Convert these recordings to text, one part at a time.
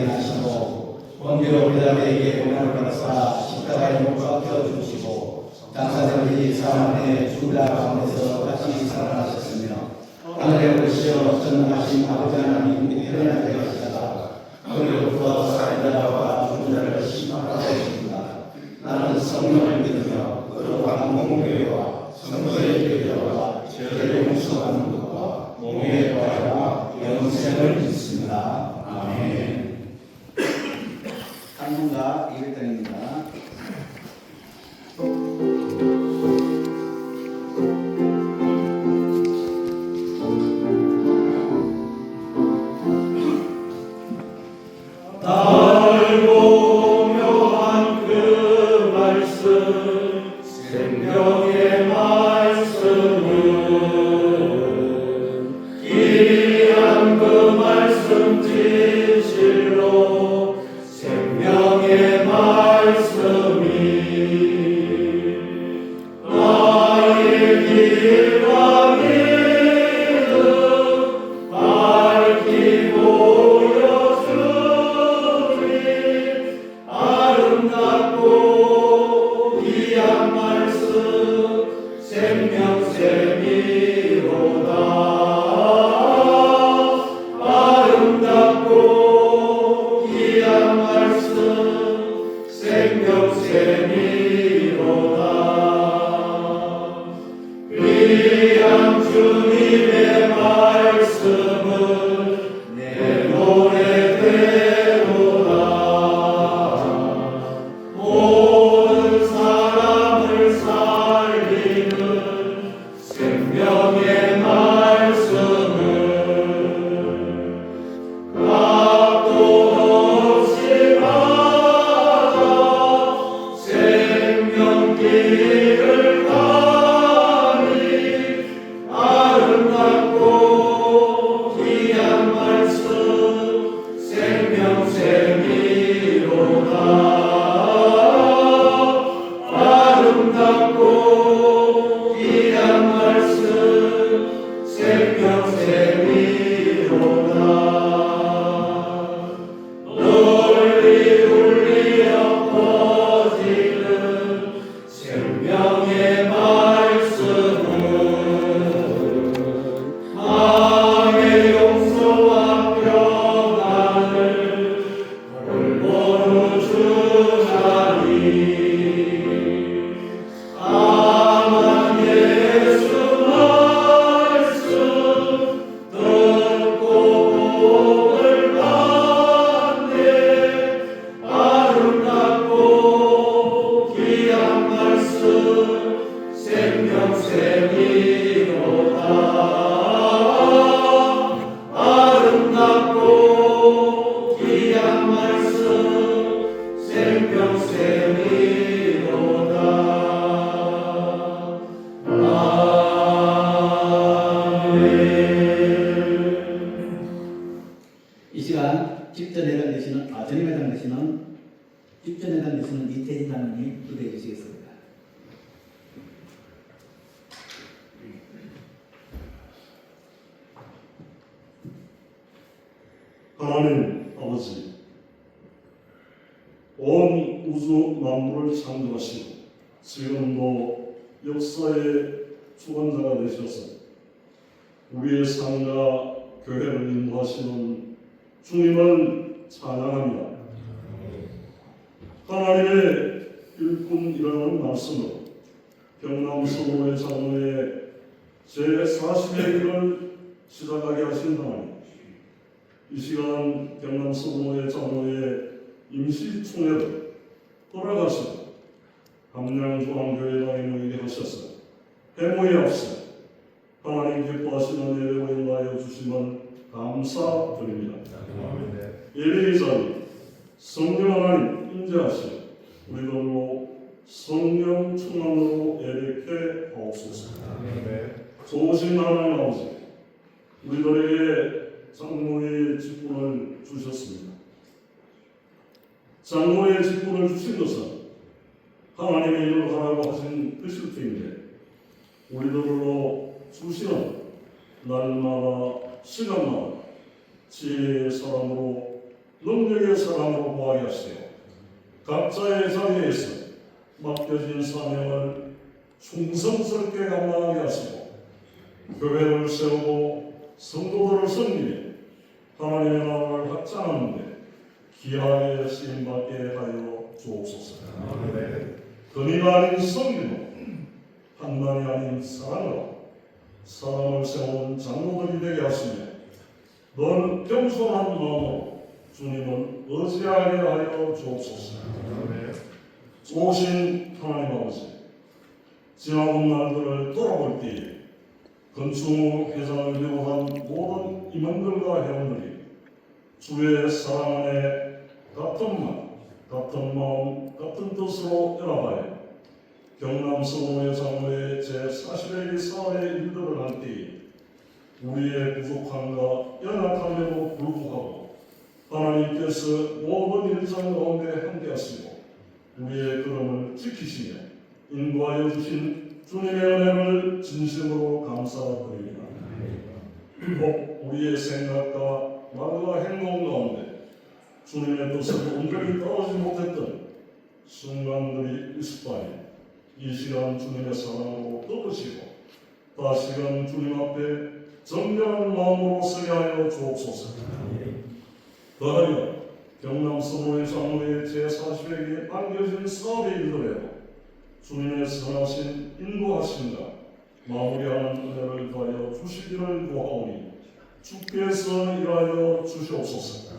하시고 원비로 빌라도에게 고난을 받으사 십자가에 못 박혀 죽으시고 장사되기 사람 안에 죽은 자 가운데서 다시 살아나셨으며 하늘에 오르시어 전능하신 아버지 하나님 편안하게 하시다가 거기로부터 살인자와 죽은 자를 심판하셨습니다. 나는 성령을 믿으며 거룩한 공교회와 성도의 교회와 죄를 용서하는 것과 몸의 부활과 영생을 믿습니다. 아멘. 한문가 200장입니다. 달고 묘한 그 말씀 생명의 말씀은 귀한 그 말씀 진실로 생명의 말씀이 나의 길과 믿음 밝히 보여주니 아름답고 귀한 말씀 생명샘이로다. 아름답고 귀한 말씀 생명샘이로다. 귀한 주님의 말씀은 내 노래대로다. 모든 사람을 살리는 생명의 말씀은 값도 없이 받아 생명길을 가니 아름답고 귀한 말씀 생명샘이로다. 아름답고 귀한 말씀 생명샘이로다. 널리 울리어 퍼지는 생명의 말씀은 마음의 용서와 평안을 골고루 주자니 아만 예수 말씀 듣고 복을 받네. 아름답고 귀한 말씀 생명샘이로다. 아름답고 귀한 말씀 생명샘이로다. 이 시간 집전에 해당되시는 전임에 해당되시는 집전에 해당되시는 이태진 장로님 기도해 주시겠습니다. 하나님 아버지, 온 우주 만물을 창조하시고 지금도 역사의 주관자가 되셔서 우리의 삶과 교회를 인도하시는 주님을 찬양합니다. 하나님의 일꾼이라는 말씀으로 경남 서구의 장로의 제40의 일을 시작하게 하신 하나님, 이 시간 경남 서구의 장로의 임시총회를 돌아가시고 함양중앙교회당에 모이게 하셔서 해모에 앞서 하나님 기뻐하시는 예배로 인하여 주시면 감사드립니다. 예배의 자리 성령 하나님 임재하시고 우리들로 성령 충만으로 예배케 하옵소서. 좋으신 하나님 아버지, 우리들에게 장로의 직분을 주셨습니다. 장로의 직분을 주신 것은 하나님의 일을 하라고 하신 뜻일 텐데 우리들로 주시는 날마다 시간마다 지혜의 사람으로 능력의 사랑으로 구하게 하시고 각자의 자리에서 맡겨진 사명을 충성스럽게 감당하게 하시고 교회를 세우고 성도들을 섬기며 하나님의 나라를 확장하는 데 귀하게 쓰임받게 하여 주옵소서. 근위가 아닌 성기로 판단이 아닌 사랑으로 사람을 세우는 장로들이 되게 하시며 넌 겸손한 마음으로 주님을 의지하게 하여 주옵소서. 오신 하나님 아버지, 지나온 날들을 돌아볼 때에 건충 회장을 비롯한 모든 임원들과 회원들이 주의 사랑 안에 같은 말, 같은 마음, 같은 뜻으로 연합하여 경남 서구의 장로의 제41기 사회 일들을 할 때에 우리의 부족함과 연약함에도 불구하고 하나님께서 모든 일상 가운데 함께하시고 우리의 걸음을 지키시며 인도하여 주신 주님의 은혜를 진심으로 감사드립니다. 꼭 우리의 생각과 말과 행동 가운데 주님의 뜻을 온전히 따르지 못했던 순간들이 있을 바에 이 시간 주님의 사랑으로 덮으시고 다시금 주님 앞에 정결한 마음으로 서게 하여 주옵소서. 더하여 경남 서구의 장로의 제40회기에 안겨진 사업의 일들에도 주님의 선하신 인도하심과 마무리하는 은혜를 더하여 주시기를 구하오니 주께서 일하여 주시옵소서.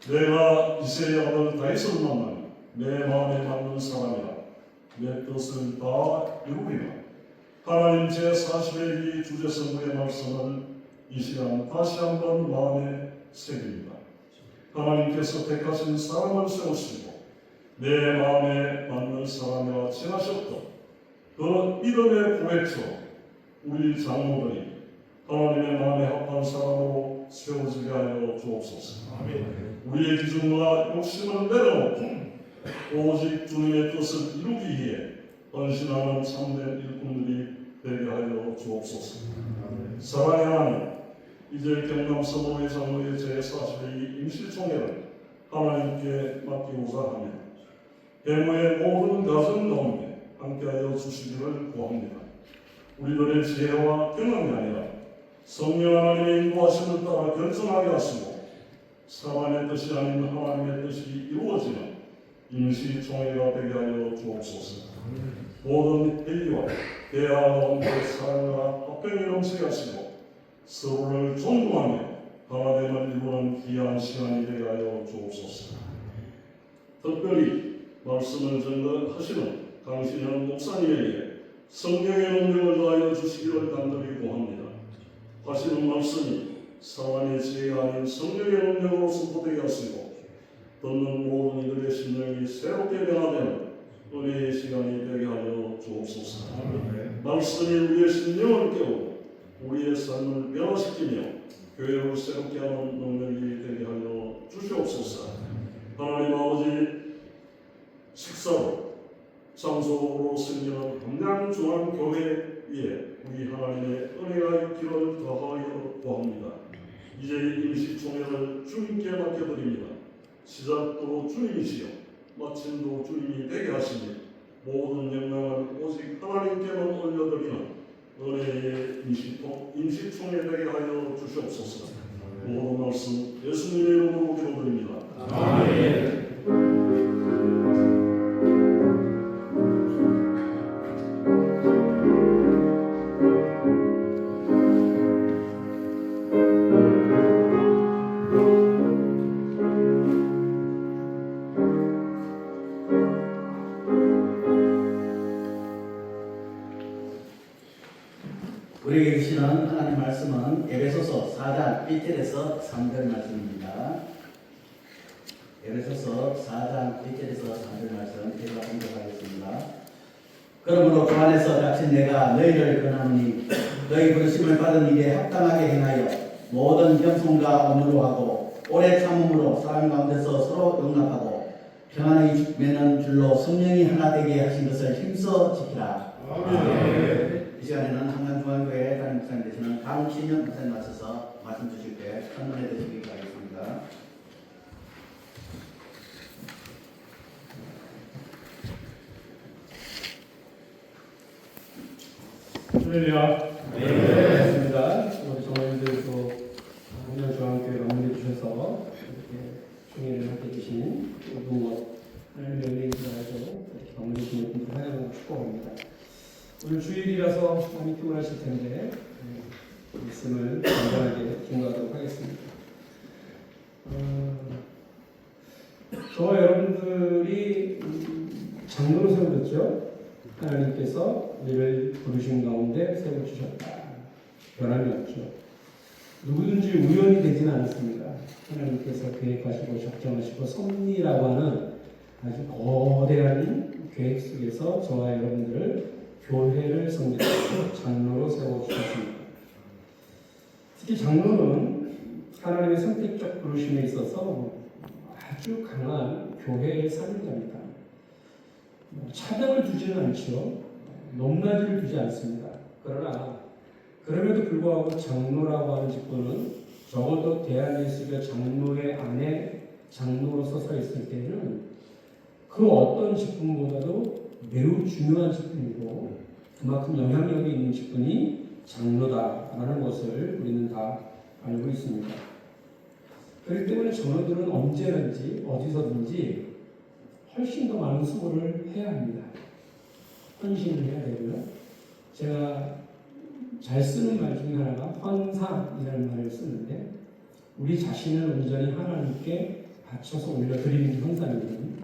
내가 이새의 아들 다윗을 만나 내 마음에 맞는 사람이라 내 뜻을 다 이루리라. 하나님 제40회기 주제선구의 말씀을 이 시간 다시 한번 마음에 새깁니다. 하나님께서 택하신 사람을 세우시고 내 마음에 맞는 사람이라 칭하셨던 그 믿음의 고백처럼 우리 장로들이 하나님의 마음에 합한 사람으로 세워지게 하여 주옵소서. 우리의 기준과 욕심을 내려놓고 오직 주님의 뜻을 이루기 위해 헌신하는 참된 일꾼들이 되게 하여 주옵소서. 사랑의 하나님, 이제 경남 서구의 장로의 제40회기 임시총회를 하나님께 맡기고자 하며 대무의 모든 가정 가운데 함께하여 주시기를 구합니다. 우리들의 지혜와 경험이 아니라 성령 하나님의 인도하심을 따라 결정하게 하시고 사람의 뜻이 아닌 하나님의 뜻이 이루어지는 임시총회가 되게 하여 주옵소서. 모든 회의와 대화 가운데 사랑과 합평이 넘치게 하시고 서로를 존중하며 하나됨을 이루는 귀한 시간이 되게 하여 주옵소서. 특별히 말씀을 전달하시는 강신현 목사님에게 성령의 능력을 더하여 주시기를 간절히 구합니다. 하시는 말씀이 사람의 지혜가 아닌 성령의 능력으로 선포되게 하시고 듣는 모든 이들의 심령이 새롭게 변화되는 은혜의 시간이 되게 하여 주옵소서. 말씀이 우리의 심령을 깨우고 우리의 삶을 변화시키며 교회를 새롭게 하는 능력이 되게 하여 주시옵소서. 하나님 아버지, 식사로 장소로 생기는 함량중앙교회 위에 우리 하나님의 은혜가 있기를 더하여 구합니다. 이제 임시총회를 주님께 맡겨드립니다. 시작도 주님이시여 마침도 주님이 되게 하시니 모든 영광을 오직 하나님께만 올려드리는 은혜의 임시총회 되게 하여 주시옵소서. 모든 말씀 예수님의 이름으로 기도드립니다. 아멘. 우리에게 주시는 하나님 말씀은 에베소서 4장 1절에서 3절 말씀입니다. 에베소서 4장 1절에서 3절 말씀 제가 공독하겠습니다. 그러므로 주 안에서 닥친 내가 너희를 권하노니 너희 부르심을 받은 일에 합당하게 행하여 모든 겸손과 온유로 하고 오래 참음으로 사람 가운데서 서로 용납하고 평안히 맺는 줄로 성령이 하나 되게 하신 것을 힘써 지키라. 아멘. 이 시간에는 한강중앙교회 담임 목사님 되시는 강신현 목사님 맞춰서 말씀 주실 때 천문에 되시기 바라겠습니다. 할렐루야. 반갑습니다. 우리 장로님들 또 한양중앙교회 방문해 주셔서 이렇게 총회를 함께 계신 모든 하나님의 은혜인지 알죠. 이렇게 방문해 주신 분들 환영하고 축복합니다. 오늘 주일이라서 많이 피곤하실 텐데 말씀을 간단하게 증거하도록 하겠습니다. 저와 여러분들이 장로로 세워졌죠. 하나님께서 우리를 부르신 가운데 세워주셨다. 변함이 없죠. 누구든지 우연이 되지는 않습니다. 하나님께서 계획하시고 작정하시고 섭리라고 하는 아주 거대한 계획 속에서 저와 여러분들을 교회를 섬기고 장로로 세워주셨습니다. 특히 장로는 하나님의 선택적 부르심에 있어서 아주 강한 교회의 사명자입니다. 차등을 두지는 않죠. 높낮이를 두지 않습니다. 그러나 그럼에도 불구하고 장로라고 하는 직분은 적어도 대한예수교 장로의 안에 장로로서 서 있을 때는 그 어떤 직분보다도 매우 중요한 직분이고 그만큼 영향력이 있는 직분이 장로다라는 것을 우리는 다 알고 있습니다. 그렇기 때문에 장로들은 언제든지 어디서든지 훨씬 더 많은 수고를 해야 합니다. 헌신을 해야 되고요. 제가 잘 쓰는 말 중에 하나가 헌상이라는 말을 쓰는데 우리 자신을 온전히 하나님께 바쳐서 올려드리는 헌상이거든요.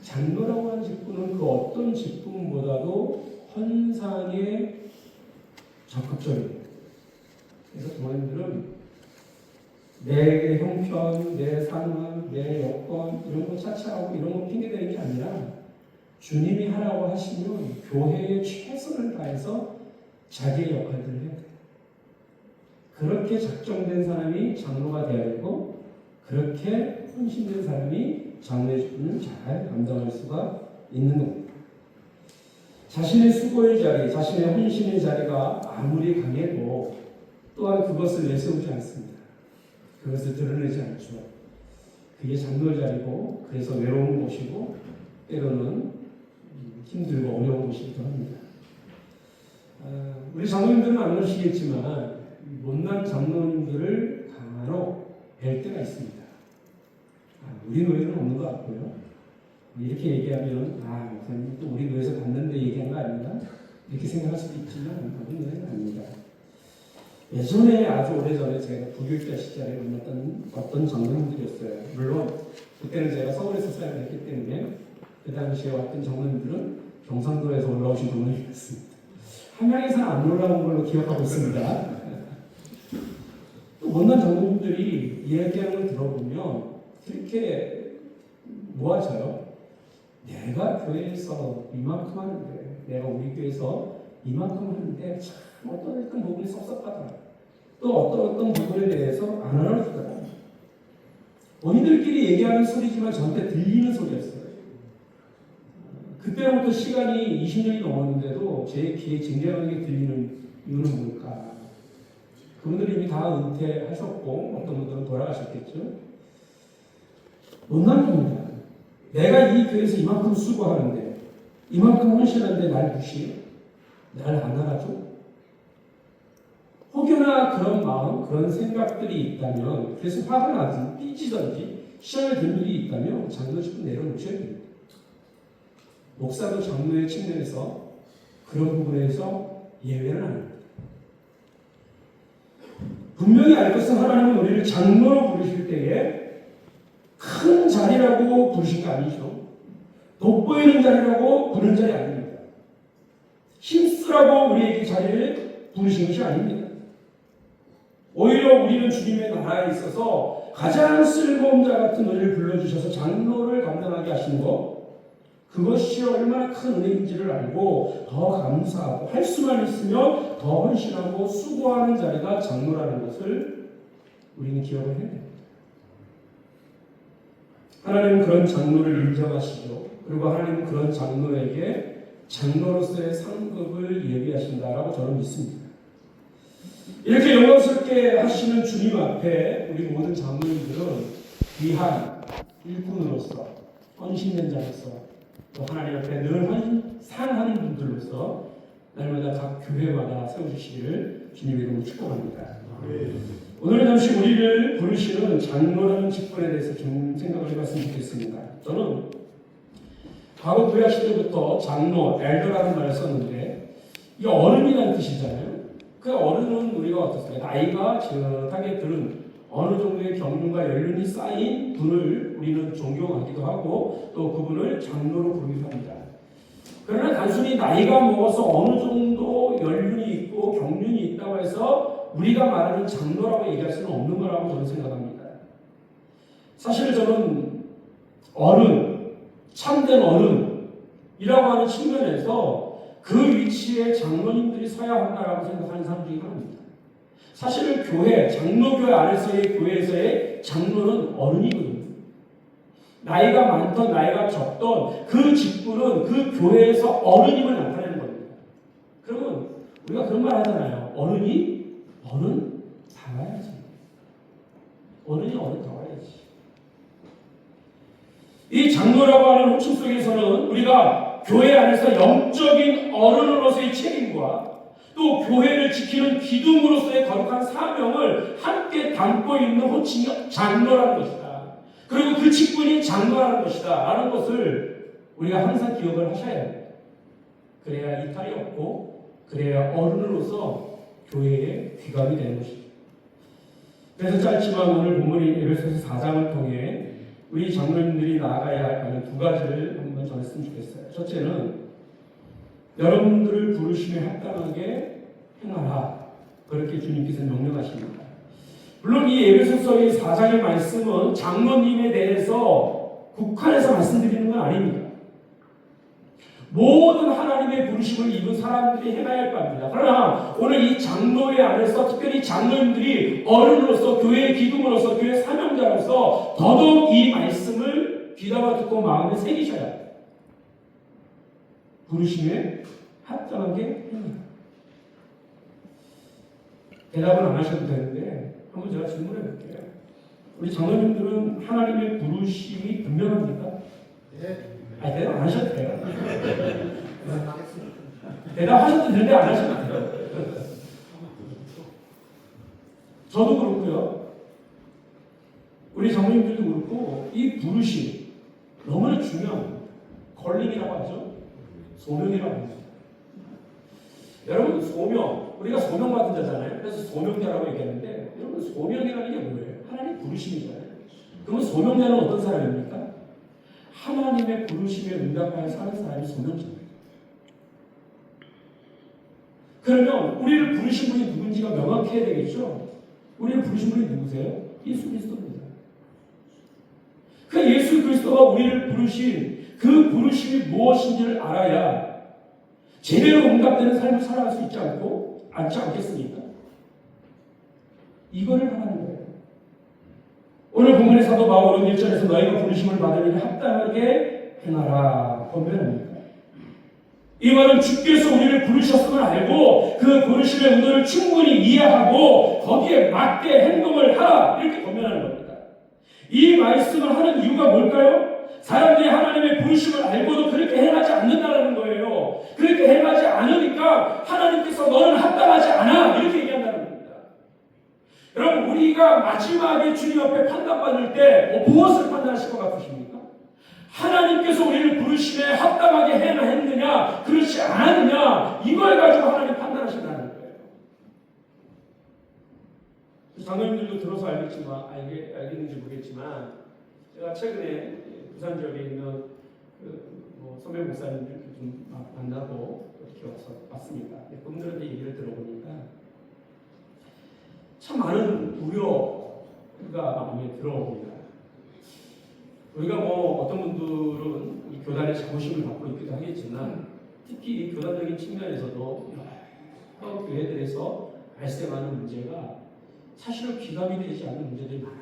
장로라고 하는 직분은 그 어떤 직분보다도 헌상에 적극적이에요. 그래서 부모님들은 내 형편, 내 상황, 내 여건 이런 거 차치하고 이런 거 핑계대는 게 아니라 주님이 하라고 하시면 교회에 최선을 다해서 자기의 역할들을 해야 돼요. 그렇게 작정된 사람이 장로가 되어야 되고 그렇게 헌신된 사람이 장로의 직분을 잘 감당할 수가 있는 겁니다. 자신의 수고의 자리, 자신의 헌신의 자리가 아무리 강해도 또한 그것을 내세우지 않습니다. 그것을 드러내지 않죠. 그게 장로의 자리고 그래서 외로운 곳이고 때로는 힘들고 어려운 곳이기도 합니다. 우리 장로님들은 안 오시겠지만 못난 장로님들을 간혹 뵐 때가 있습니다. 우리 교회는 없는 것 같고요. 이렇게 얘기하면 목사님 또 우리 교회에서 봤는데 얘기한 거 아닌가? 이렇게 생각할 수도 있지만 우리 교회는 아닙니다. 예전에 아주 오래전에 제가 부교육자 시절에 만났던 어떤 장로님들이었어요. 물론 그때는 제가 서울에서 사역을 했기 때문에 그 당시에 왔던 장로님들은 경상도에서 올라오신 장로님이었습니다. 함양에서 안 올라온 걸로 기억하고 있습니다. 또 못난 장로님들이 이야기하는 걸 들어보면 그렇게 모아져요. 내가 교회에서 이만큼 하는데 내가 우리 교회에서 이만큼 하는데 참 어떤 부분이 섭섭하더라. 또 어떤 부분에 대해서 안 알아주더라. 본인들끼리 얘기하는 소리지만 저한테 들리는 소리였어요. 그때부터 시간이 20년이 넘었는데도 제 귀에 쟁쟁하게 들리는 이유는 뭘까? 그분들이 이미 다 은퇴하셨고 어떤 분들은 돌아가셨겠죠. 못난 겁니다. 내가 이 교회에서 이만큼 수고하는데 이만큼 헌신하는데 날 무시해? 날 안 알아줘? 혹여나 그런 마음, 그런 생각들이 있다면 그래서 화가 나든지 삐지든지 시험에 든 일이 있다면 장로 직분 내려놓으셔야 됩니다. 목사도 장로의 측면에서 그런 부분에서 예외는 아닙니다. 분명히 알 것은 하나님은 우리를 장로로 부르실 때에 큰 자리라고 부르신 거 아니죠. 돋보이는 자리라고 부르는 자리 아닙니다. 힘쓰라고 우리에게 자리를 부르신 것이 아닙니다. 오히려 우리는 주님의 나라에 있어서 가장 쓸모없는 자 같은 우리를 불러주셔서 장로를 감당하게 하신 것, 그것이 얼마나 큰 은혜인지를 알고 더 감사하고 할 수만 있으면 더 헌신하고 수고하는 자리가 장로라는 것을 우리는 기억을 해야 됩니다. 하나님은 그런 장로를 인정하시죠. 그리고 하나님은 그런 장로에게 장로로서의 상급을 예비하신다라고 저는 믿습니다. 이렇게 영광스럽게 하시는 주님 앞에 우리 모든 장로님들은 귀한 일꾼으로서 헌신된 자로서 또 하나님 앞에 늘 상하는 분들로서 날마다 각 교회마다 세워주시기를 주님의 이름으로 축복합니다. 오늘은 잠시 우리를 부르시는 장로라는 직분에 대해서 좀 생각을 해봤으면 좋겠습니다. 저는 과거 구약 시대부터 장로, 엘더라는 말을 썼는데 이게 어른이라는 뜻이잖아요. 그 어른은 우리가 어떻습니까? 나이가 저하게 들은 어느 정도의 경륜과 연륜이 쌓인 분을 우리는 존경하기도 하고 또 그분을 장로로 부르기도 합니다. 그러나 단순히 나이가 먹어서 어느 정도 연륜이 있고 경륜이 있다고 해서 우리가 말하는 장로라고 얘기할 수는 없는 거라고 저는 생각합니다. 사실 저는 어른, 참된 어른이라고 하는 측면에서 그 위치에 장로님들이 서야 한다라고 생각하는 사람 중에 하나입니다. 사실 교회, 장로교회 안에서의 교회에서의 장로는 어른이거든요. 나이가 많던 나이가 적던 그 직분은 그 교회에서 어른임을 나타내는 겁니다. 그러면 우리가 그런 말 하잖아요. 어른 다와야지. 어른이 어른 다와야지. 이 장로라고 하는 호칭 속에서는 우리가 교회 안에서 영적인 어른으로서의 책임과 또 교회를 지키는 기둥으로서의 거룩한 사명을 함께 담고 있는 호칭이 장로라는 것이다. 그리고 그 직분이 장로라는 것이다 라는 것을 우리가 항상 기억을 하셔야 합니다. 그래야 이탈이 없고 그래야 어른으로서 교회에 귀감이 되는 것입니다. 그래서 짧지만 오늘 본문인 에베소서 4장을 통해 우리 장로님들이 나아가야 하는 두 가지를 한번 전했으면 좋겠어요. 첫째는 여러분들을 부르심에 합당하게 행하라. 그렇게 주님께서 명령하십니다. 물론 이 에베소서의 4장의 말씀은 장로님에 대해서 국한해서 말씀드리는 건 아닙니다. 모든 하나님의 부르심을 입은 사람들이 행해야 할 겁니다. 그러나 오늘 이 장로회 안에서 특별히 장로님들이 어른으로서 교회의 기둥으로서 교회의 사명자로서 더더욱 이 말씀을 귀담아 듣고 마음에 새기셔야 합니다. 부르심에 합당하게 행하라. 대답은 안 하셔도 되는데 한번 제가 질문해 볼게요. 우리 장로님들은 하나님의 부르심이 분명합니까? 네. 아니 대답 안 하셔도 돼요. 대답하셔도 되는데 안 하셔도 돼요. 저도 그렇고요. 우리 장로님들도 그렇고 이 부르심 너무나 중요합니다. 컬링이라고 하죠. 소명이라고 하죠. 여러분 소명, 우리가 소명받은 자잖아요. 그래서 소명자라고 얘기하는데 여러분 소명이라는 게 뭐예요? 하나님 부르심이잖아요. 그러면 소명자는 어떤 사람입니까? 하나님의 부르심에 응답하여 사는 사람이 소명자입니다. 그러면 우리를 부르신 분이 누군지가 명확해야 되겠죠? 우리를 부르신 분이 누구세요? 예수 그리스도입니다. 그 예수 그리스도가 우리를 부르신 그 부르심이 무엇인지를 알아야 제대로 응답되는 삶을 살아갈 수 있지 않겠습니까? 이거를 하라는 거예요. 오늘 본문의 사도 바울은 1절에서 너희가 부르심을 받으니 합당하게 행하라 권면합니다. 이 말은 주께서 우리를 부르셨음을 알고 그 부르심의 의도를 충분히 이해하고 거기에 맞게 행동을 하라 이렇게 권면하는 겁니다. 이 말씀을 하는 이유가 뭘까요? 사람들이 하나님의 부르심을 알고도 그렇게 행하지 않는다는 거예요. 그렇게 행하지 않으니까 하나님께서 너는 합당하지 않아 이렇게 얘기한다는 겁니다. 여러분 우리가 마지막에 주님 앞에 판단받을 때 무엇을 판단하실 것 같으십니까? 하나님께서 우리를 부르심에 합당하게 했느냐 그렇지 않았느냐 이걸 가지고 하나님 판단하신다는 거예요. 장로님들도 들어서 알겠는지 모르겠지만 제가 최근에 부산 지역에 있는 선배 목사님들 좀 만나고 이렇게 와서 왔습니다. 그분들한테 얘기를 들어보니까 참 많은 우려가 마음에 들어옵니다. 우리가 어떤 분들은 이 교단의 자부심을 갖고 있기도 하겠지만 특히 이 교단적인 측면에서도 여러 교회들에서 발생하는 문제가 사실은 귀감이 되지 않는 문제들이 많아요.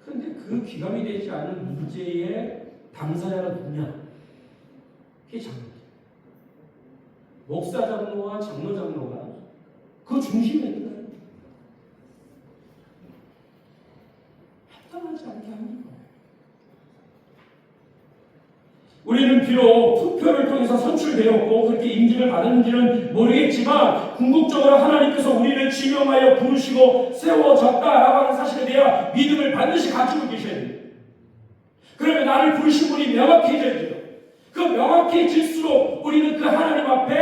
그런데 그 귀감이 되지 않은 문제의 당사자가 누구냐? 그게 장로입니다. 목사 장로와 장로 장로가 그 중심에 있는 거예요. 합당하지 않게 하는 거예요. 우리는 비록 투표를 통해서 선출되었고 그렇게 인증을 받았는지는 모르겠지만 궁극적으로 하나님께서 우리를 지명하여 부르시고 세워졌다라고 하는 사실에 대한 믿음을 반드시 가지고 계셔야 됩니다. 그러면 나를 부르신 분이 명확해져야죠. 그 명확해질수록 우리는 그 하나님 앞에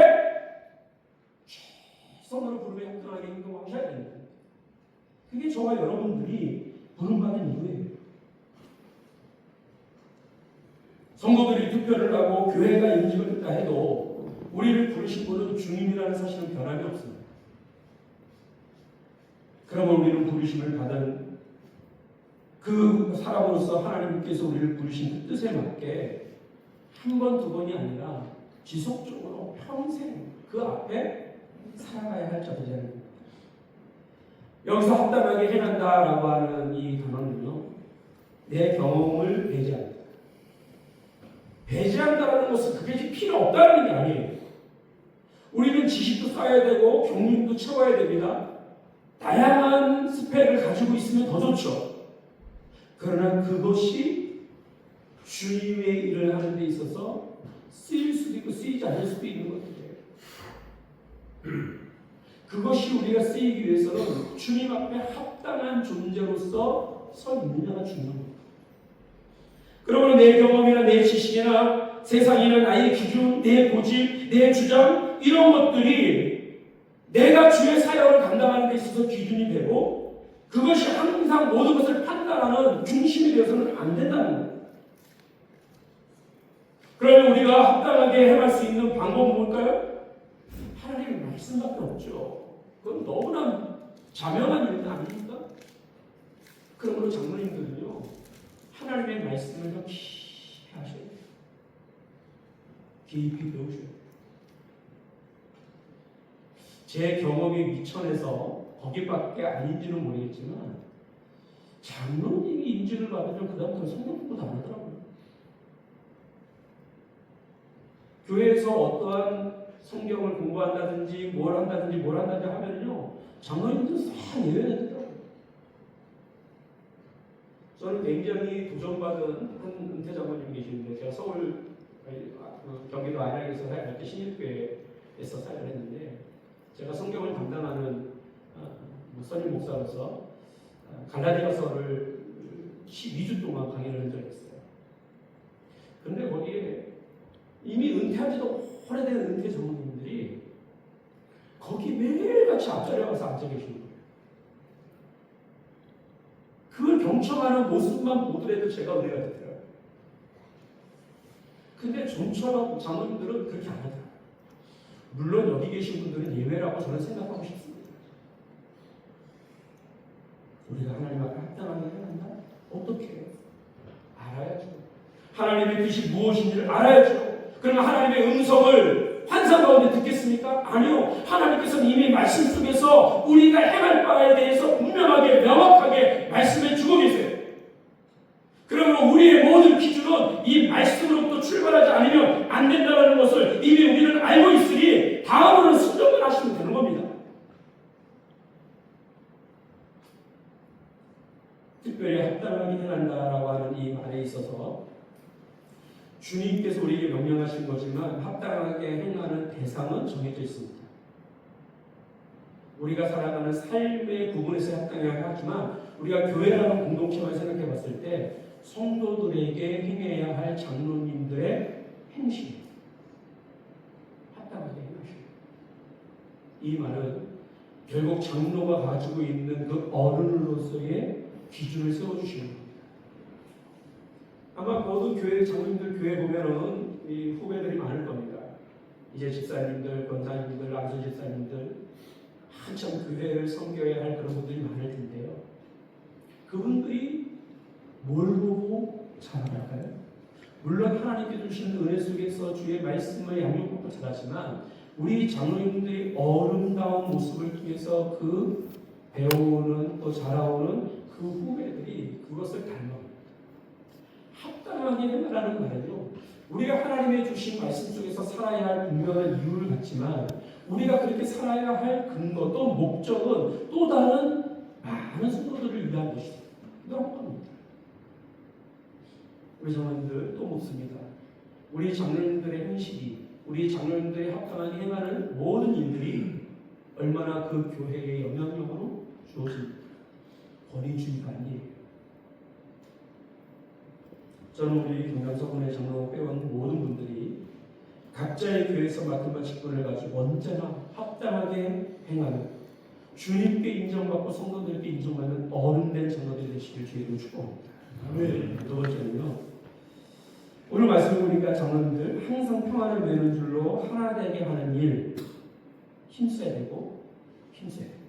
최선으로 부르며 합당하게 행동하셔야 됩니다. 그게 저와 여러분들이 부름받은 이유예요. 성도들이 투표를 하고 교회가 인식을 했다 해도 우리를 부르신 분은 주님이라는 사실은 변함이 없습니다. 그러면 우리는 부르심을 받은 그 사람으로서 하나님께서 우리를 부르신 그 뜻에 맞게 한 번, 두 번이 아니라 지속적으로 평생 그 앞에 살아가야 할 자들이랍니다. 여기서 합당하게 행한다라고 하는 이 단어는요, 내 경험을 배제합니다. 배제한다라는 것은 그게 필요 없다는 게 아니에요. 우리는 지식도 쌓아야 되고 경륜도 채워야 됩니다. 다양한 스펙을 가지고 있으면 더 좋죠. 그러나 그것이 주님의 일을 하는 데 있어서 쓰일 수도 있고 쓰이지 않을 수도 있는 것들이에요. 그것이 우리가 쓰이기 위해서는 주님 앞에 합당한 존재로서 서 있느냐가 중요한 겁니다. 그러므로 내 경험이나 내 지식이나 세상이나 나의 기준, 내 고집, 내 주장 이런 것들이 내가 주의 사역을 감당하는 데 있어서 기준이 되고 그것이 항상 모든 것을 판단하는 중심이 되어서는 안 된다는 거예요. 그러면 우리가 합당하게 행할 수 있는 방법은 뭘까요? 하나님의 말씀밖에 없죠. 그건 너무나 자명한 일 아닙니까? 그러므로 장로님들은요, 하나님의 말씀을 더 깊이 하셔야 돼요. 깊이 배우셔야 돼요. 제 경험이 미천해서 거기밖에 아닌지는 모르겠지만 장로님이 인증을 받으면 그 다음부터 성경 공부도 안 하더라고요. 교회에서 어떠한 성경을 공부한다든지 뭘 한다든지 하면요 장로님들 다 예외되더라고요. 저는 굉장히 도전받은 한 은퇴 장로님이 계시는데 제가 서울 경기도 안양에서 사역할 때 신일교회에서 사역을 했는데 제가 성경을 담당하는 선임 목사로서 갈라디아서를 12주 동안 강의를 한 적이 있어요. 그런데 거기에 이미 은퇴한 지도 오래된 은퇴 장로님들이 거기 매일같이 앞자리에 가서 앉아 계시는 거예요. 그걸 경청하는 모습만 보더라도 제가 은혜가 되더라고요. 근데 좀처럼 장로님들은 그렇게 안 하더라고요. 물론 여기 계신 분들은 예외라고 저는 생각하고 싶습니다. 우리가 하나님 앞에 합당하게 해야 한다? 어떻게 해요? 알아야죠. 하나님의 뜻이 무엇인지를 알아야죠. 그러면 하나님의 음성을 환상 가운데 듣겠습니까? 아니요. 하나님께서는 이미 말씀 속에서 우리가 행할 바에 대해서 분명하게 명확하게 말씀해 주고 계세요. 그러므로 우리의 모든 기준은 이 말씀으로부터 출발하지 않으면 안 된다는 것을 이미 우리는 알고 있으니 다음으로는 순종을 하시면 되는 겁니다. 특별히 합당하게 행한다라고 하는 이 말에 있어서 주님께서 우리에게 명령하신 거지만 합당하게 행하는 대상은 정해져 있습니다. 우리가 살아가는 삶의 부분에서 합당하게 하지만 우리가 교회라는 공동체만 생각해 봤을 때 성도들에게 행해야 할 장로님들의 행실 합당하게 행하시고 이 말은 결국 장로가 가지고 있는 그 어른으로서의 기준을 세워주시는 겁니다. 아마 모든 교회 장로님들 교회 보면은 이 후배들이 많을 겁니다. 이제 집사님들, 권사님들, 안수 집사님들 한참 교회를 섬겨야 할 그런 분들이 많을 텐데요. 그분들이 뭘 보고 자라날까요? 물론 하나님께 주신 은혜 속에서 주의 말씀을 양육받고 자라지만 우리 장로님들이 어른다운 모습을 통해서 그 배워오는 또 자라오는 그 후배들이 그것을 닮아갑니다. 합당하게 행하라는 말은요, 우리가 하나님의 주신 말씀 속에서 살아야 할 분명한 이유를 갖지만 우리가 그렇게 살아야 할 근거 또 목적은 또 다른 많은 성도들을 위한 것이다. 이런 겁니다. 우리 장로님들 또 묻습니다. 우리 장로님들의 행실이, 우리 장로님들이 합당하게 행하는 모든 일들이 얼마나 그 교회의 영향력으로 주어진 권위주의가 아니에요. 저는 우리 경남서군의 장로 빼온 모든 분들이 각자의 교회에서 맡은 바 직분을 가지고 언제나 합당하게 행하는, 주님께 인정받고 성도들께 인정받는 어른된 장로들이 되시길 주의로 축복합니다. 두 번째는요, 오늘 말씀을 보니까 장로님들 항상 평안을 누리는 줄로 하나 되게 하는 일 힘써야 되고 힘써야 됩니다.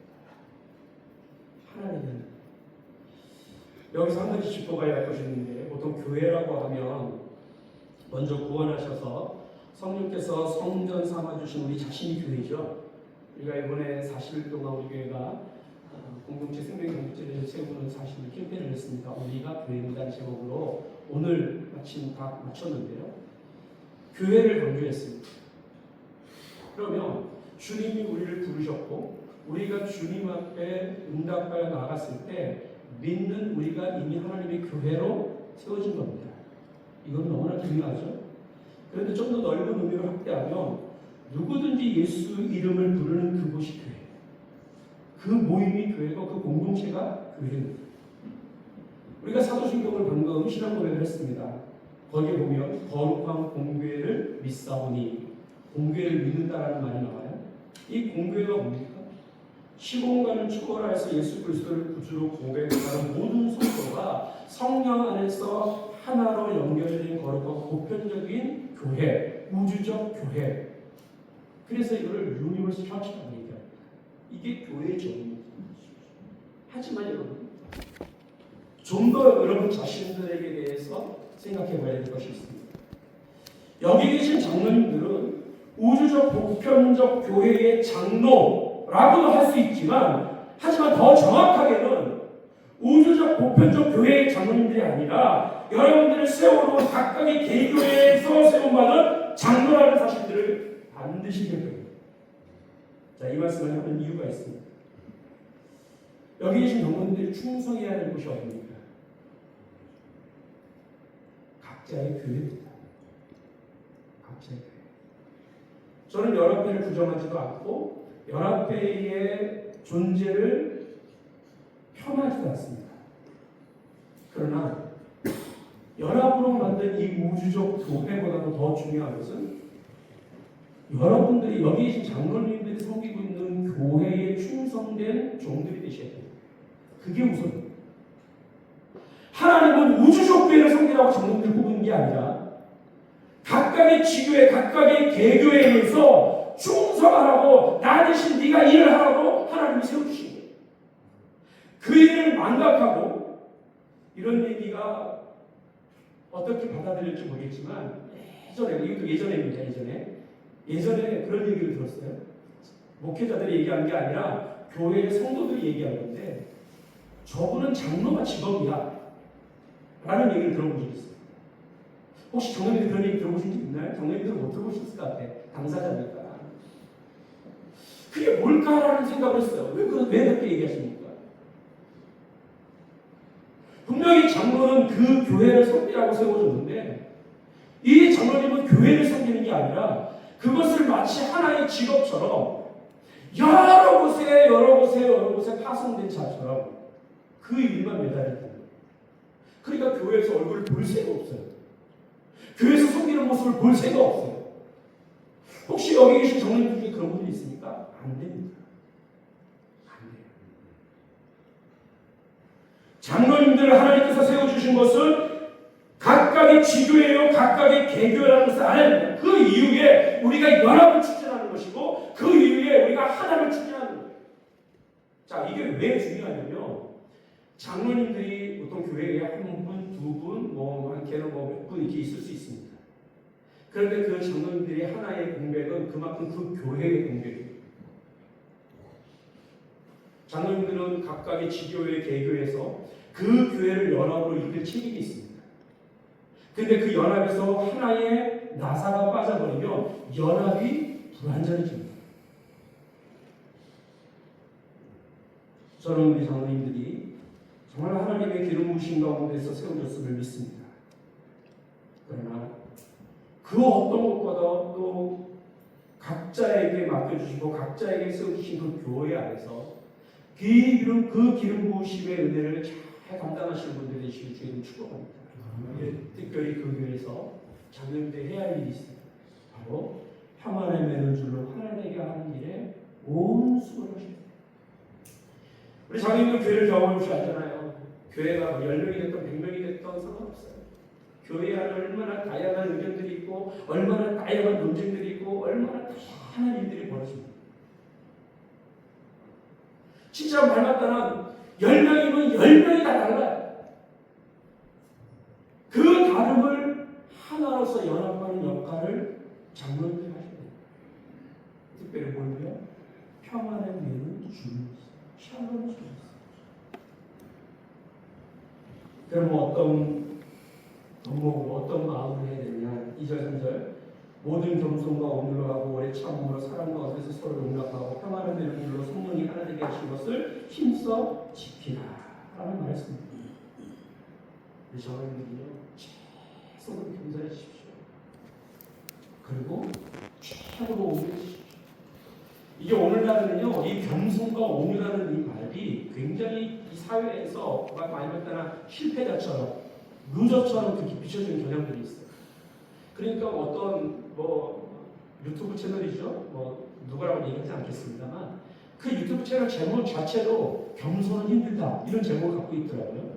하나 되게 하는 일. 여기서 한 가지 짚어봐야 할 것이 있는데, 보통 교회라고 하면 먼저 구원하셔서 성령께서 성전 삼아주신 우리 자신이 교회죠. 우리가 이번에 40일 동안 우리 교회가 공동체 생명경제를 세우는 40일 캠페인을 했습니다. 우리가 교회입니다 제목으로 오늘 마침 다 마쳤는데요. 교회를 강조했습니다. 그러면 주님이 우리를 부르셨고 우리가 주님 앞에 응답하여 나아갔을 때 믿는 우리가 이미 하나님의 교회로 세워진 겁니다. 이건 너무나 중요하죠. 그런데 좀 더 넓은 의미로 확대하면 누구든지 예수 이름을 부르는 그곳이 교회, 그 모임이 교회고 그 공동체가 교회입니다. 우리가 사도신경을 방금 신앙 고백을 했습니다. 거기에 보면 거룩한 공교회를 믿사오니, 공교회를 믿는다라는 말이 나와요. 이 공교회가 뭡니까? 시공간을 초월해서 예수 그리스도를 구주로 고백하는 모든 성도가 성령 안에서 하나로 연결된 거룩하고 보편적인 교회, 우주적 교회. 그래서 이걸 유니버스 처치라고 얘기합니다. 이게 교회의 정의입니다. 하지만 여러분, 좀 더 여러분 자신들에게 대해서 생각해 봐야 될 것이 있습니다. 여기 계신 장로님들은 우주적 보편적 교회의 장로라고도 할 수 있지만, 하지만 더 정확하게는 우주적 보편적 교회의 장로님들이 아니라 여러분들의 세월호 각각의 개교회에서 세움받은 장로라는 사실들을 반드시 기억합니다. 자, 이 말씀을 하는 이유가 있습니다. 여기 계신 장로님들이 충성해야 할 곳이 어디입니까? 각자의 교회입니다. 각자의 교회. 저는 연합회를 부정하지도 않고 연합회의 존재를 폄하하지도 않습니다. 그러나 연합으로 만든 이 우주적 교회보다도 더 중요한 것은 여러분들이 여기 계신 장로님들이 섬기고 있는 교회에 충성된 종들이 되셔야 됩니다. 그게 우선입니다. 하나님은 우주적 교회를 섬기라고 장로님들 뽑은 게 아니라 각각의 지교회, 각각의 개교회에서 충성하라고, 나 대신 네가 일을 하라고 하나님이 세워주신 거예요. 그 일을 망각하고, 이런 얘기가 어떻게 받아들일지 모르겠지만 예전에, 이것도 예전에입니다. 예전에 그런 얘기를 들었어요. 목회자들이 얘기한 게 아니라 교회의 성도들이 얘기한 건데, 저분은 장로가 직업이야 라는 얘기를 들어본 적이 있어요. 혹시 장로님들 그런 얘기 들어보신 적 있나요? 장로님들은 못 들어보셨을 것 같아. 당사자니까. 그게 뭘까라는 생각을 했어요. 왜 그렇게 얘기하십니까? 분명히 장로는 그 교회를 섬기라고 세워줬는데, 이 장로님은 교회를 섬기는 게 아니라 그것을 마치 하나의 직업처럼 여러 곳에 파송된 자처럼 그 일만 매달렸다. 그러니까 교회에서 얼굴을 볼 새가 없어요. 교회에서 섬기는 모습을 볼 새가 없어요. 혹시 여기 계신 장로님 중에 그런 분이 있습니까? 안 됩니다. 안 돼요. 장로님들을 하나님께서 세워주신 것은 각각의 지교회요, 각각의 개교회라는 것을 알아야 됩니다. 그 이후에 우리가 연합을 추진하는 것이고, 그 이후에 우리가 하나를 추진하는 거예요. 자, 이게 왜 중요하냐면, 장로님들이 보통 교회에 한 분, 두 분, 많게는 몇 분 이렇게 있을 수 있습니다. 그런데 그 장로님들이 하나의 공백은 그만큼 그 교회의 공백이에요. 장로님들은 각각의 지교회, 개교에서 그 교회를 연합으로 이끌 책임이 있습니다. 근데 그 연합에서 하나의 나사가 빠져버리면 연합이 불완전해집니다. 저는 우리 장로님들이 정말 하나님의 기름 부으신 가운데서 세워졌음을 믿습니다. 그러나 그 그 어떤 것보다 또 각자에게 맡겨주시고 각자에게 세우신 그 교회 안에서 그 기름 부으심의 은혜를 잘 감당하시는 분들이 되시길 주님 축복합니다. 특별히 그 교회에서 장로님들 해야 할 일이 있어요. 바로 평안을 매는 줄로 하나되게 하는 일에 온 수고를 하셔야 돼요. 우리 장로님들 교회를 경험해 보시잖아요. 교회가 10명이 됐던 100명이 됐던 상관없어요. 교회 안에 얼마나 다양한 의견들이 있고 얼마나 다양한 논쟁들이 있고 얼마나 다양한 일들이 벌어집니다. 진짜 말 맞다면 10명이면 10명이 다 달라요. 그 다름을 하나로서 연합하는 역할을 장로님들이 하셔야 돼요. 특별히 뭘요? 평안의 매는 주님, 샬롬을 주셨어요. 그럼 어떤 덕목으로 어떤 마음을 해야 되느냐? 2절 3절 모든 겸손과 온유로 하고 오래 참음으로 사랑 가운데서 서로 용납하고 평안을 매는 줄로 성령이 하나 되게 하신 것을 힘써 지키라 라는 말씀입니다. 우리 장로님들이요 계속 겸손해지십시오. 그리고 최고로 온유해지십시오. 이게 오늘날은요 이 겸손과 온유라는 이 말이 굉장히 이 사회에서 많이 봤다나 실패자처럼 루저처럼 그렇게 비춰지는 경향들이 있어요. 그러니까 어떤 유튜브 채널이죠. 누구라고 얘기하지 않겠습니다만 그 유튜브 채널 제목 자체도 겸손은 힘들다 이런 제목을 갖고 있더라고요.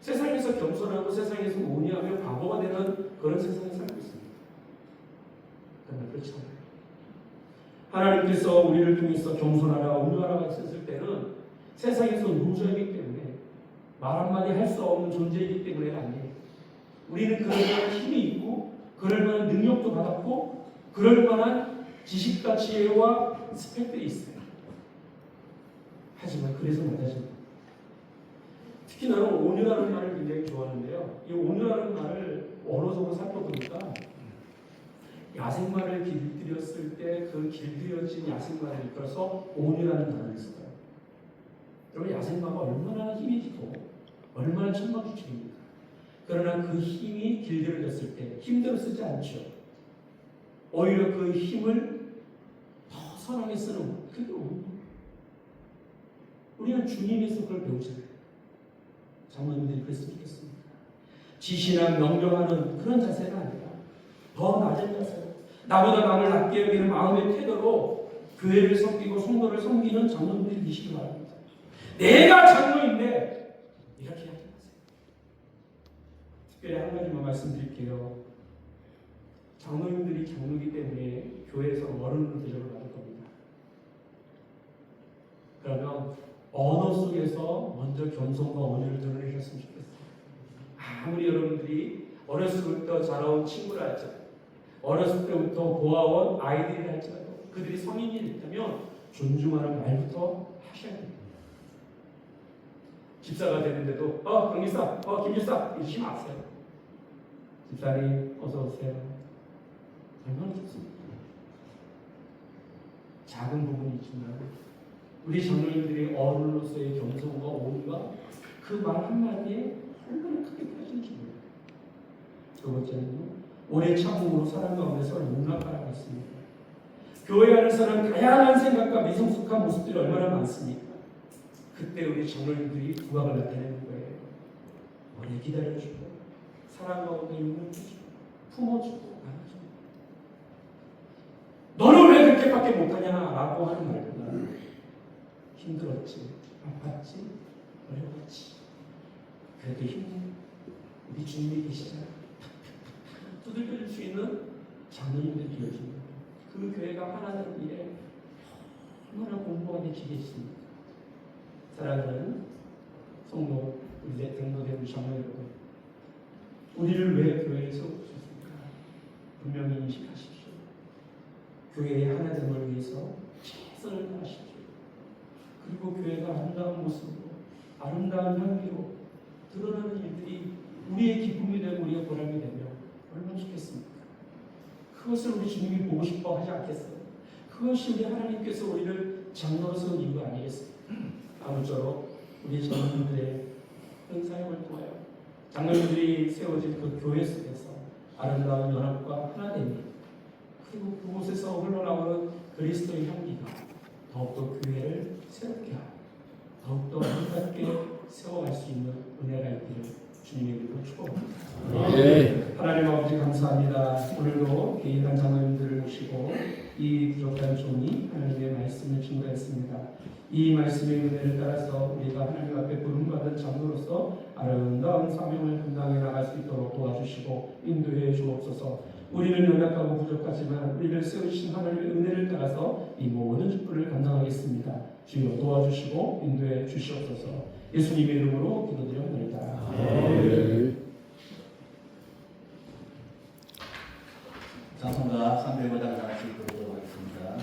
세상에서 겸손하고 세상에서 온유하며 바보가 되는 그런 세상에 살고 있습니다. 그러나 그렇지 않아요. 하나님께서 우리를 통해서 겸손하라 온유하라고 했을 때는 세상에서 루저이기 때문에 말 한마디 할 수 없는 존재이기 때문에가 아니에요. 우리는 그럴 만한 힘이 있고 그럴 만한 능력도 받았고 그럴 만한 지식과 지혜와 스펙들이 있어요. 하지만 그래서 못하십니다. 특히 나는 온유라는 말을 굉장히 좋아하는데요. 이 온유라는 말을 원어적으로 살펴보니까 야생마를 길들였을 때 그 길들여진 야생마를 이끌어서 온유라는 단어를 써요. 여러분 야생마가 얼마나 힘이 있고 얼마나 천막주축입니까? 그러나 그 힘이 길들여졌을 때 힘대로 쓰지 않죠. 오히려 그 힘을 더 선하게 쓰는 그게 온유. 우리는 주님에서 그걸 배우잖아요. 장로님들이 그랬으면 좋겠습니다. 지시나 명령하는 그런 자세가 아니라 더 낮은 자세, 나보다 남을 낮게 여기는 마음의 태도로 교회를 섬기고 성도를 섬기는 장로님들이 되시기 바랍니다. 내가 장로인데 이렇게 하지 마세요. 특별히 한 가지만 말씀드릴게요. 장로님들이 장로이기 때문에 교회에서 어른으로 대접을 받을 겁니다. 그러면 언어 속에서 먼저 겸손과 온유를 드러내셨으면 좋겠어요. 아무리 여러분들이 어렸을 때부터 자라온 친구라 할지라도 어렸을 때부터 보아온 아이들이 할지라도 그들이 성인이 됐다면 존중하는 말부터 하셔야 됩니다. 집사가 되는데도 강기사, 김집사 이러지 마세요. 집사님 어서 오세요. 얼마나 좋습니까? 작은 부분이지만 우리 장로님들이 어른으로서의 겸손과 온유가 그 말 한마디에 얼마나 크게 빠진지 몰라요. 두 번째는요. 오래 참음으로 사람 가운데 서로 용납하라고 했습니다. 교회 안에서는 다양한 생각과 미성숙한 모습들이 얼마나 많습니까? 그때 우리 장로님들이 부각을 나타내는 거예요. 오래 기다려주고 사람 가운데 용납해주고 품어주고 안아주고 너는 왜 그렇게밖에 못하냐라고 하는 말보다 힘들었지, 아팠지, 어려웠지 그래도 힘든 우리 주님이 계시잖아. 두들겨줄 수 있는 장로님들이 되어줍니다. 그 교회가 하나 되는 일에 얼마나 공부가 되시게 있습니까? 사랑하는 성도, 우리 등록된 우리 장로 여러분, 우리를 왜 교회에 세워주셨습니까? 분명히 인식하십시오. 교회의 하나됨을 위해서 최선을 다하십시오. 그리고 교회가 아름다운 모습으로 아름다운 향기로 드러나는 일들이 우리의 기쁨이 되고 우리의 보람이 되며 얼마나 좋겠습니까? 그것을 우리 주님이 보고 싶어 하지 않겠어요? 그것이 우리 하나님께서 우리를 장로로 세운 이유가 아니겠습니까? 아무쪼록 우리 장로님들의 큰 사역을 통하여 장로님들이 세워진 그 교회 속에서 아름다운 연합과 하나 되니 그리고 그곳에서 흘러나오는 그리스도의 향기가 더욱더 교회를 새롭게 하고 더욱더 한답게 세워갈 수 있는 은혜가 있기를 주님의 이름으로 축복합니다. 하나님 아버지 감사합니다. 오늘도 개인한 장로님들을 모시고 이 부족한 종이 하나님의 말씀을 증거했습니다. 이 말씀의 은혜를 따라서 우리가 하나님 앞에 부름받은 장로로서 아름다운 사명을 감당해 나갈 수 있도록 도와주시고 인도해 주옵소서. 우리는 연약하고 부족하지만 우리를 세우신 하나님의 은혜를 따라서 이 모든 직분을 감당하겠습니다. 주여 도와주시고 인도해 주시옵소서. 예수님의 이름으로 기도드립니다. 찬송가 305장 다 같이 부르도록 하겠습니다.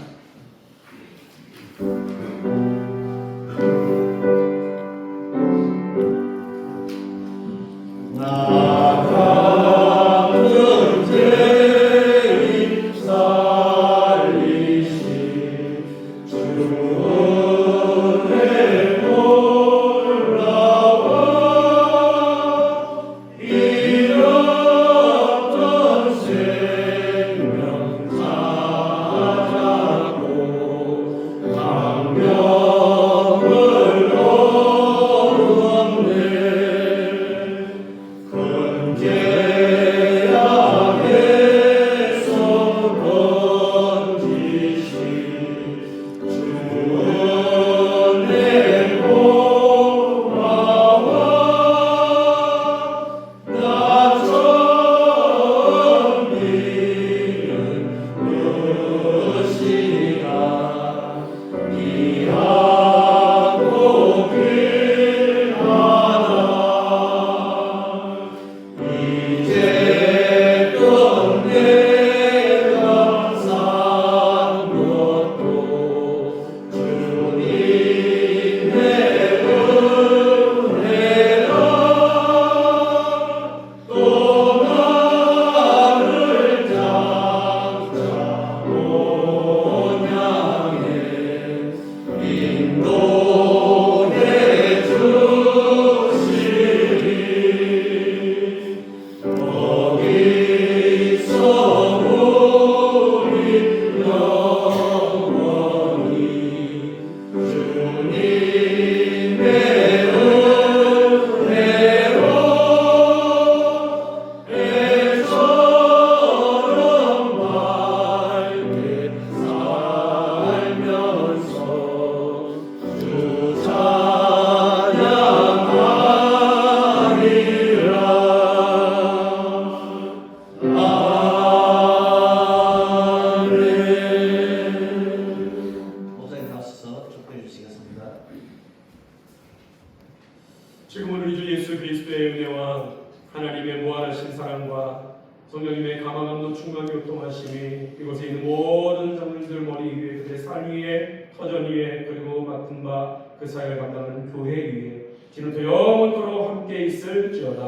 지금은 우리 주 예수 그리스도의 은혜와 하나님의 무한하신 사랑과 성령님의 감화감도 충만히 교통하심이 이곳에 있는 모든 장로님들 머리 위에 그들의 삶 위에 터전 위에 그리고 맡은 바 그 사역을 감당하는 교회 위에 지금부터 영원토록 함께 있을지어다.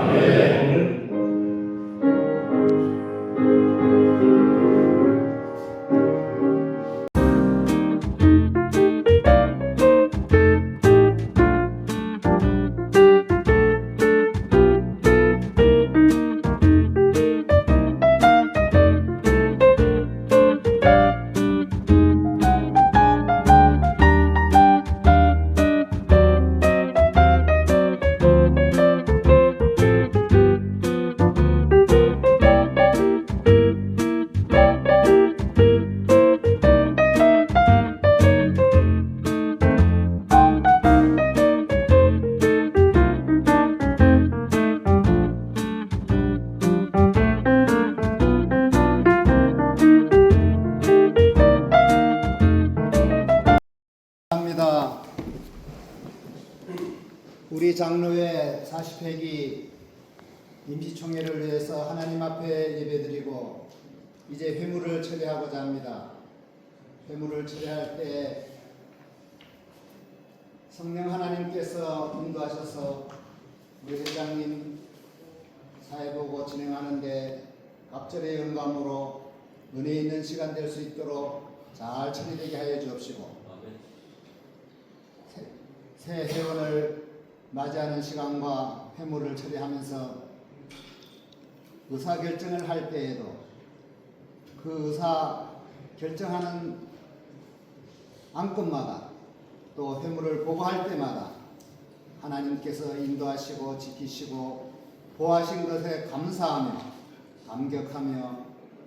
아멘. 우리 장로회 40회기 임시총회를 위해서 하나님 앞에 예배드리고 이제 회무를 처리하고자 합니다. 회무를 처리할 때 성령 하나님께서 인도하셔서 우리 회장님 사회보고 진행하는데 갑절의 영감으로 은혜 있는 시간 될 수 있도록 잘 처리되게 하여 주옵시고 새 회원을 맞이하는 시간과 회무를 처리하면서 의사결정을 할 때에도 그 의사 결정하는 안건마다 또 회물을 보고할 때마다 하나님께서 인도하시고 지키시고 보호하신 것에 감사하며 감격하며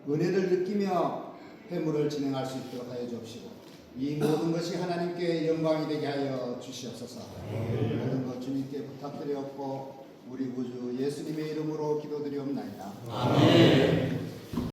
은혜를 느끼며 회물을 진행할 수 있도록 하여 주옵시고 이 모든 것이 하나님께 영광이 되게 하여 주시옵소서. 모든 것 주님께 부탁드렸고 우리 구주 예수님의 이름으로 기도드리옵나이다. 아멘.